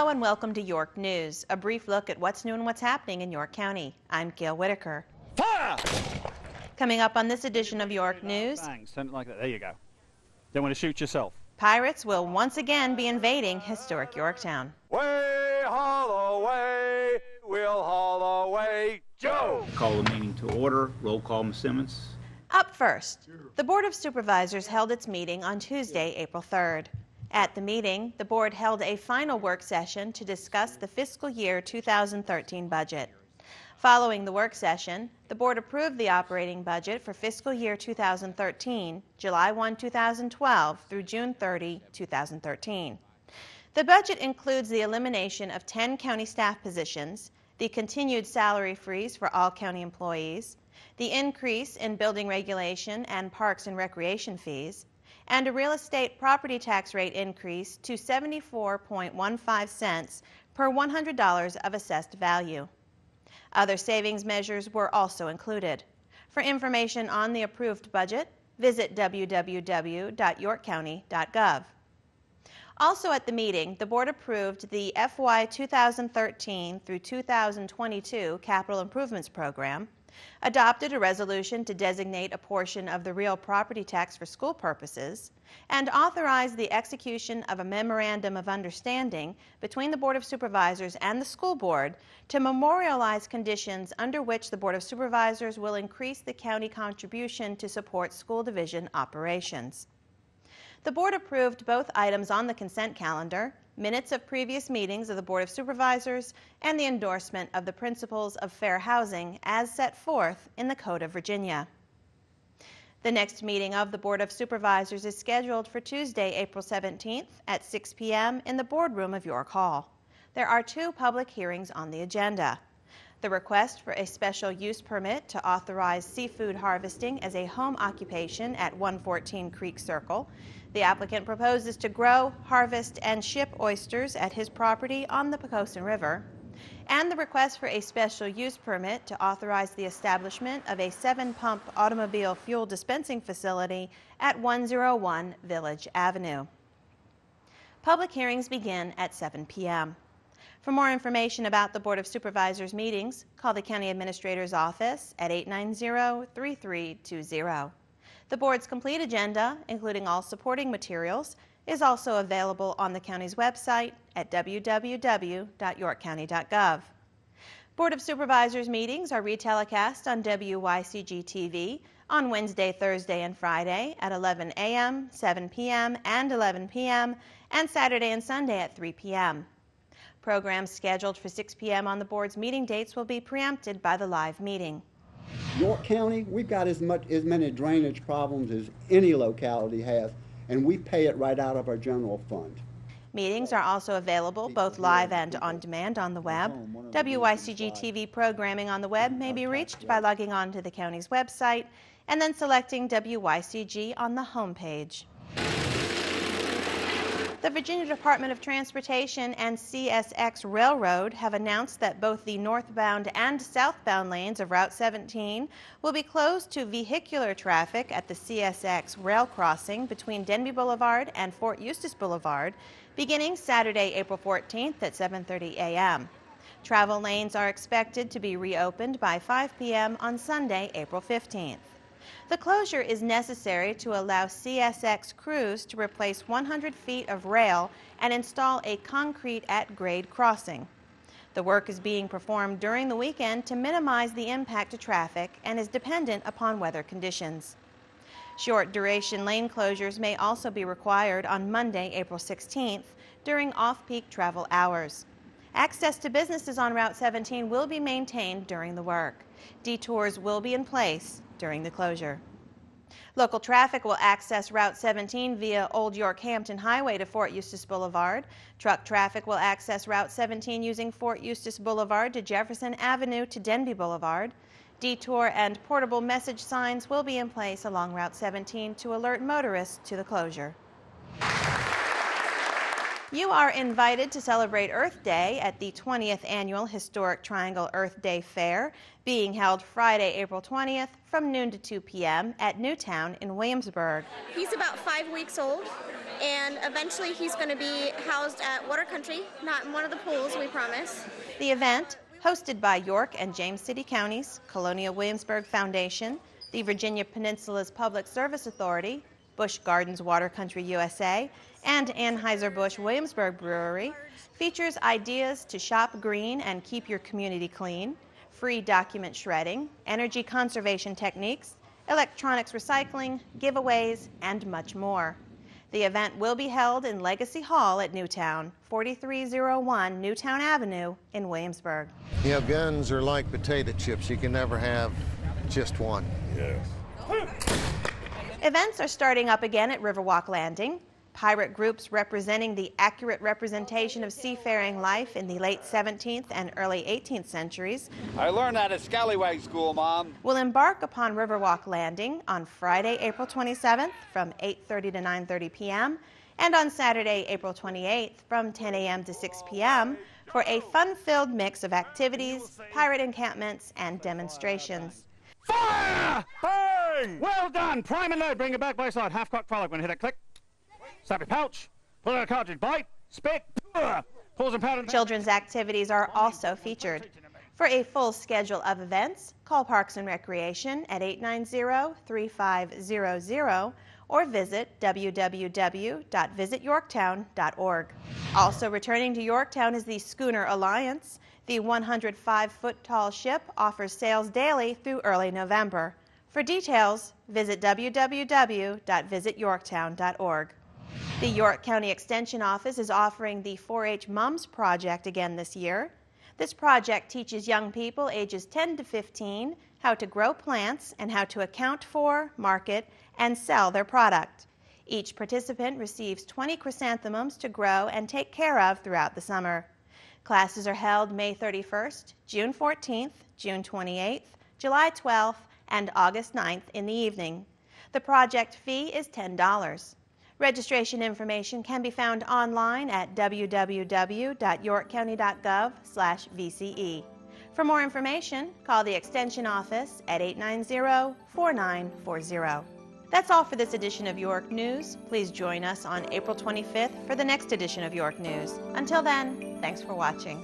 Hello and welcome to York News, a brief look at what's new and what's happening in York County. I'm Gail Whitaker. Fire! Coming up on this edition of York News, Bang, turn it like that. There you go. Don't want to shoot yourself. pirates will once again be invading historic Yorktown. Way, haul away, we'll haul away, Joe! Call the meeting to order. Roll call, Ms. Simmons. Up first, the Board of Supervisors held its meeting on Tuesday, April 3rd. At the meeting, the board held a final work session to discuss the fiscal year 2013 budget. Following the work session, the board approved the operating budget for fiscal year 2013, July 1, 2012 through June 30, 2013. The budget includes the elimination of 10 county staff positions, the continued salary freeze for all county employees, the increase in building regulation and parks and recreation fees, and a real estate property tax rate increase to 74.15 cents per $100 of assessed value. Other savings measures were also included. For information on the approved budget, visit www.yorkcounty.gov. Also at the meeting, the board approved the FY 2013 through 2022 Capital Improvements Program, adopted a resolution to designate a portion of the real property tax for school purposes, and authorized the execution of a memorandum of understanding between the Board of Supervisors and the school board to memorialize conditions under which the Board of Supervisors will increase the county contribution to support school division operations. The board approved both items on the consent calendar, minutes of previous meetings of the Board of Supervisors, and the endorsement of the principles of fair housing as set forth in the Code of Virginia. The next meeting of the Board of Supervisors is scheduled for Tuesday, April 17th at 6 p.m. in the boardroom of York Hall. There are two public hearings on the agenda. The request for a special use permit to authorize seafood harvesting as a home occupation at 114 Creek Circle. The applicant proposes to grow, harvest, and ship oysters at his property on the Pocosin River. And the request for a special use permit to authorize the establishment of a 7-pump automobile fuel dispensing facility at 101 Village Avenue. Public hearings begin at 7 p.m. For more information about the Board of Supervisors meetings, call the County Administrator's Office at 890-3320. The board's complete agenda, including all supporting materials, is also available on the county's website at www.yorkcounty.gov. Board of Supervisors meetings are retelecast on WYCG TV on Wednesday, Thursday, and Friday at 11 a.m., 7 p.m., and 11 p.m., and Saturday and Sunday at 3 p.m. Programs scheduled for 6 p.m. on the board's meeting dates will be preempted by the live meeting. York County, we've got as many drainage problems as any locality has, and we pay it right out of our general fund. Meetings are also available both live and on demand on the web. WYCG TV programming on the web may be reached by logging on to the county's website and then selecting WYCG on the home page. The Virginia Department of Transportation and CSX Railroad have announced that both the northbound and southbound lanes of Route 17 will be closed to vehicular traffic at the CSX rail crossing between Denby Boulevard and Fort Eustis Boulevard beginning Saturday, April 14th at 7:30 a.m. Travel lanes are expected to be reopened by 5 p.m. on Sunday, April 15th. The closure is necessary to allow CSX crews to replace 100 feet of rail and install a concrete at-grade crossing. The work is being performed during the weekend to minimize the impact to traffic and is dependent upon weather conditions. Short-duration lane closures may also be required on Monday, April 16th, during off-peak travel hours. Access to businesses on Route 17 will be maintained during the work. Detours will be in place during the closure. Local traffic will access Route 17 via Old York Hampton Highway to Fort Eustis Boulevard. Truck traffic will access Route 17 using Fort Eustis Boulevard to Jefferson Avenue to Denby Boulevard. Detour and portable message signs will be in place along Route 17 to alert motorists to the closure. You are invited to celebrate Earth Day at the 20th Annual Historic Triangle Earth Day Fair, being held Friday, April 20th from noon to 2 p.m. at Newtown in Williamsburg. He's about 5 weeks old, and eventually he's going to be housed at Water Country, not in one of the pools, we promise. The event, hosted by York and James City Counties, Colonial Williamsburg Foundation, the Virginia Peninsula's Public Service Authority, Busch Gardens Water Country USA, and Anheuser-Busch Williamsburg Brewery, features ideas to shop green and keep your community clean, free document shredding, energy conservation techniques, electronics recycling, giveaways, and much more. The event will be held in Legacy Hall at Newtown, 4301 Newtown Avenue in Williamsburg. You know, guns are like potato chips. You can never have just one. Yes. Events are starting up again at Riverwalk Landing. Pirate groups representing the accurate representation of seafaring life in the late 17th and early 18th centuries I learned that at Scallywag School, Mom. will embark upon Riverwalk Landing on Friday, April 27th from 8:30 to 9:30 p.m. and on Saturday, April 28th from 10 a.m. to 6 p.m. for a fun-filled mix of activities, pirate encampments, and demonstrations. Fire! Bang! Well done! Prime and load. Bring it back by side. Half-cock frolic when hit a click. Snap your pouch. Pull out a cartridge. Bite. Spit. Pulls and powder. Children's activities are also featured. For a full schedule of events, call Parks and Recreation at 890-3500 or visit www.visityorktown.org. Also returning to Yorktown is the Schooner Alliance. The 105-foot-tall ship offers sails daily through early November. For details, visit www.visityorktown.org. The York County Extension Office is offering the 4-H Mums Project again this year. This project teaches young people ages 10 to 15 how to grow plants and how to account for, market, and sell their product. Each participant receives 20 chrysanthemums to grow and take care of throughout the summer. Classes are held May 31st, June 14th, June 28th, July 12th, and August 9th in the evening. The project fee is $10. Registration information can be found online at www.yorkcounty.gov/VCE. For more information, call the Extension Office at 890-4940. That's all for this edition of York News. Please join us on April 25th for the next edition of York News. Until then, thanks for watching.